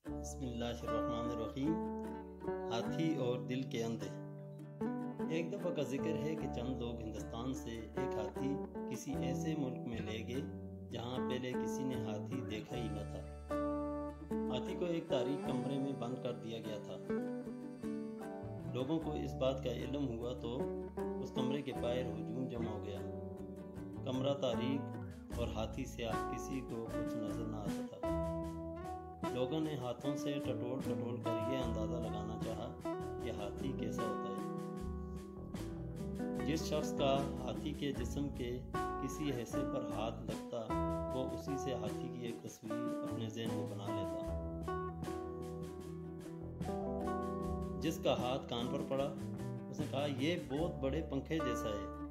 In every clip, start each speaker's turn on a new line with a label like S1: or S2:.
S1: بسم اللہ الرحمن الرحیم۔ ہاتھی اور دل کے اندھے۔ ایک دفعہ کا ذکر ہے کہ چند لوگ ہندوستان سے ایک ہاتھی کسی ایسے ملک میں لے گئے جہاں پہلے کسی نے ہاتھی دیکھا ہی نہ تھا۔ ہاتھی کو ایک تاریک کمرے میں بند کر دیا گیا تھا۔ لوگوں کو اس بات کا علم ہوا تو اس کمرے کے باہر ہجوم جمع ہو گیا۔ کمرہ تاریک اور ہاتھی سیاہ، کسی کو کچھ نظر نہ آتا تھا۔ لوگوں نے ہاتھوں سے ٹٹول کر یہ اندازہ لگانا چاہا کہ ہاتھی کیسا ہوتا ہے۔ جس شخص کا ہاتھی کے جسم کے کسی حصے پر ہاتھ لگتا وہ اسی سے ہاتھی کی ایک تصویر اپنے ذہن میں بنا لیتا۔ جس کا ہاتھ کان پر پڑا اس نے کہا یہ بہت بڑے پنکھے جیسا ہے۔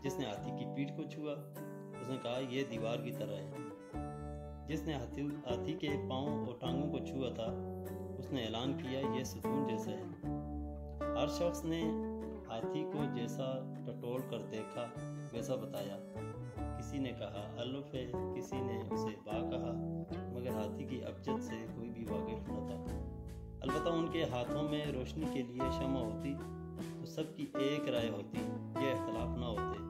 S1: جس نے ہاتھی کی پیٹھ کو چھوا اس نے کہا یہ دیوار کی طرح ہے۔ جس نے ہاتھی کے پاؤں اور ٹانگوں کو چھوا تھا اس نے اعلان کیا یہ ستون جیسا ہے۔ ہر شخص نے ہاتھی کو جیسا ٹٹول کر دیکھا ویسا بتایا۔ کسی نے کہا الف ہے، کسی نے اسے با کہا، مگر ہاتھی کی ابجد سے کوئی بھی واقف نہ تھا۔ البتہ ان کے ہاتھوں میں روشنی کے لیے شمع ہوتی تو سب کی ایک رائے ہوتی، یہ اختلاف نہ ہوتے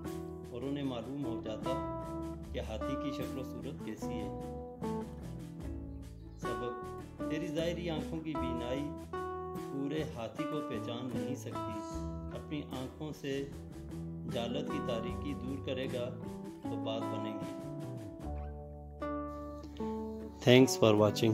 S1: اور انہیں معلوم ہو جاتا کہ ہاتھی کی شکل و صورت کیسی ہے۔ سبب تیری ظاہری آنکھوں کی بینائی پورے ہاتھی کو پہچان نہیں سکتی۔ اپنی آنکھوں سے جہالت کی تاریکی دور کرے گا تو بات بنے گی۔ Thanks for watching.